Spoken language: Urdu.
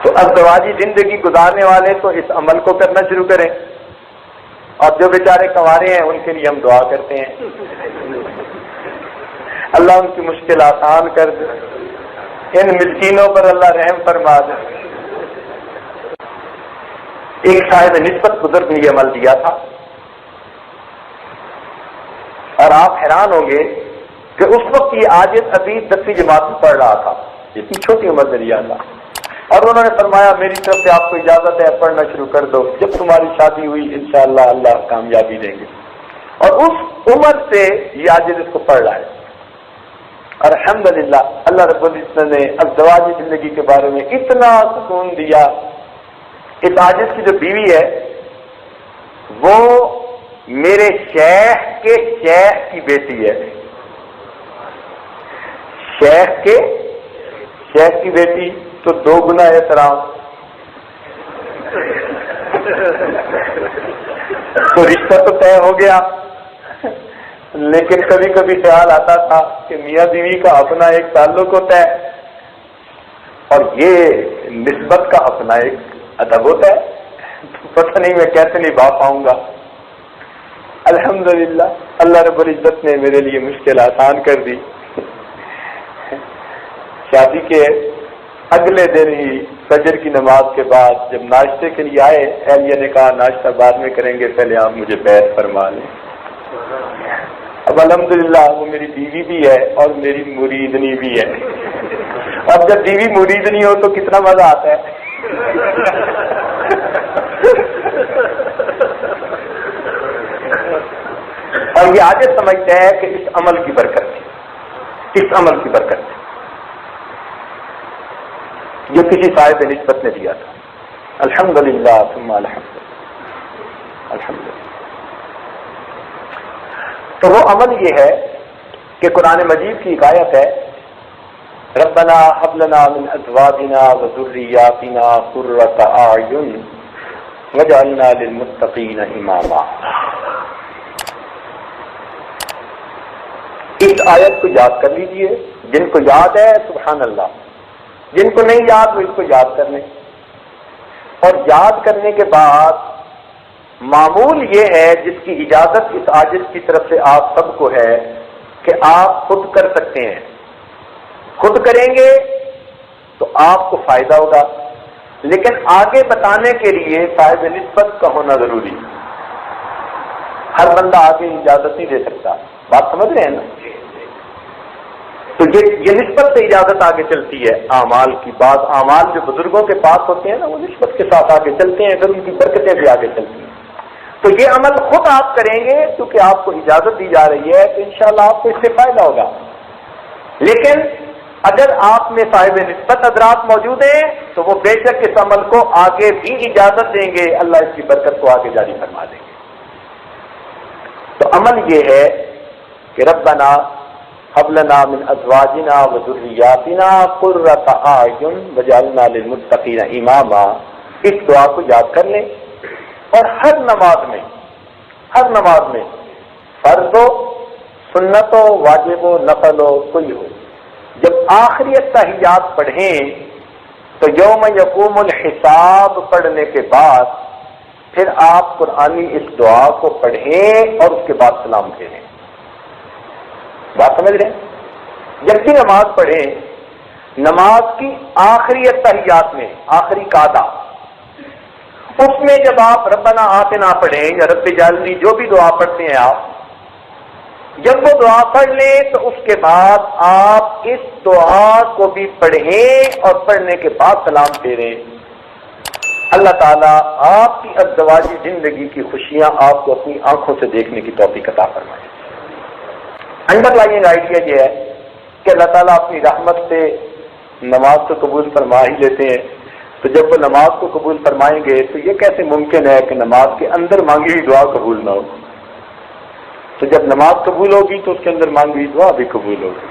تو ازدواجی زندگی گزارنے والے تو اس عمل کو کرنا شروع کریں، اور جو بیچارے کنوارے ہیں ان کے لیے ہم دعا کرتے ہیں اللہ ان کی مشکل آسان کر دے، ان مسکینوں پر اللہ رحم فرما دے۔ ایک صاحب نسبت بزرگ نے یہ عمل دیا تھا، اور آپ حیران ہوں گے کہ اس وقت یہ عاجز ابھی 10ویں جماعت میں پڑھ رہا تھا، اتنی چھوٹی عمر میں لیا تھا، اور انہوں نے فرمایا میری طرف سے آپ کو اجازت ہے، پڑھنا شروع کر دو، جب تمہاری شادی ہوئی انشاءاللہ اللہ کامیابی دیں گے۔ اور اس عمر سے یہ عاجز اس کو پڑھ رہا ہے، اور الحمدللہ اللہ رب العزت نے ازدواجی زندگی کے بارے میں اتنا سکون دیا۔ اس عاجز کی جو بیوی ہے وہ میرے شیخ کے شیخ کی بیٹی ہے، شیخ کے شیخ کی بیٹی تو 2 گنا احترام۔ تو رشتہ تو طے ہو گیا، لیکن کبھی کبھی خیال آتا تھا کہ میاں بیوی کا اپنا ایک تعلق ہوتا ہے اور یہ نسبت کا اپنا ایک ادب ہوتا ہے، تو پتہ نہیں میں کیسے نبھا پاؤں گا۔ الحمدللہ اللہ رب العزت نے میرے لیے مشکل آسان کر دی۔ شادی کے اگلے دن ہی فجر کی نماز کے بعد جب ناشتے کے لیے آئے، اہلیہ نے کہا ناشتہ بعد میں کریں گے، پہلے آپ مجھے بیعت فرما لیں۔ اب الحمدللہ وہ میری بیوی بھی ہے اور میری مریدنی بھی ہے۔ اب جب بیوی مریدنی ہو تو کتنا مزہ آتا ہے۔ اور یہ آگے سمجھتے ہیں کہ اس عمل کی برکت ہے، اس عمل کی برکت ہے جو کسی صاحب نسبت نے دیا تھا۔ الحمدللہ ثم الحمدللہ، الحمدللہ۔ تو وہ عمل یہ ہے کہ قرآن مجید کی ایک آیت ہے، ربنا هب لنا من ازواجنا وذرياتنا قرة اعین واجعلنا للمتقین اماما۔ اس آیت کو یاد کر لیجئے، جن کو یاد ہے سبحان اللہ، جن کو نہیں یاد وہ اس کو یاد کر لیں۔ اور یاد کرنے کے بعد معمول یہ ہے، جس کی اجازت اس عاجز کی طرف سے آپ سب کو ہے کہ آپ خود کر سکتے ہیں، خود کریں گے تو آپ کو فائدہ ہوگا، لیکن آگے بتانے کے لیے صاحب نسبت کا ہونا ضروری۔ ہر بندہ آگے اجازت نہیں دے سکتا، بات سمجھ رہے ہیں نا؟ تو یہ نسبت سے اجازت آگے چلتی ہے اعمال کی۔ بعض اعمال جو بزرگوں کے پاس ہوتے ہیں نا وہ نسبت کے ساتھ آگے چلتے ہیں، پھر ان کی برکتیں بھی آگے چلتی ہیں۔ تو یہ عمل خود آپ کریں گے کیونکہ آپ کو اجازت دی جا رہی ہے، تو انشاءاللہ آپ کو اس سے فائدہ ہوگا۔ لیکن اگر آپ میں صاحب نسبت حضرات موجود ہیں تو وہ بے شک اس عمل کو آگے بھی اجازت دیں گے، اللہ اس کی برکت کو آگے جاری فرما دیں گے۔ تو عمل یہ ہے کہ ربنا هب لنا من ازواجنا وذریاتنا قرۃ اعین واجعلنا للمتقین اماما۔ اس دعا کو یاد کر لیں، اور ہر نماز میں فرض ہو، سنت ہو، واجب ہو، نفل ہو، کوئی ہو، جب آخری التحیات پڑھیں تو یوم یقوم الحساب پڑھنے کے بعد پھر آپ قرآنی اس دعا کو پڑھیں اور اس کے بعد سلام پھیریں۔ بات سمجھ رہے ہیں؟ جب بھی نماز پڑھیں، نماز کی آخری التحیات میں، آخری قاعدہ، اس میں جب آپ ربنا آتنا پڑھیں یا رب اجعلنی، جو بھی دعا پڑھتے ہیں آپ، جب وہ دعا پڑھ لیں تو اس کے بعد آپ اس دعا کو بھی پڑھیں اور پڑھنے کے بعد سلام پھیریں۔ اللہ تعالیٰ آپ کی ازدواجی زندگی کی خوشیاں آپ کو اپنی آنکھوں سے دیکھنے کی توفیق عطا فرمائے۔ انڈر لائننگ آئیڈیا یہ ہے کہ اللہ تعالیٰ اپنی رحمت سے نماز کو قبول فرما ہی لیتے ہیں، تو جب وہ نماز کو قبول فرمائیں گے تو یہ کیسے ممکن ہے کہ نماز کے اندر مانگی ہوئی دعا قبول نہ ہو؟ تو جب نماز قبول ہوگی تو اس کے اندر مانگی ہوئی دعا بھی قبول ہوگی۔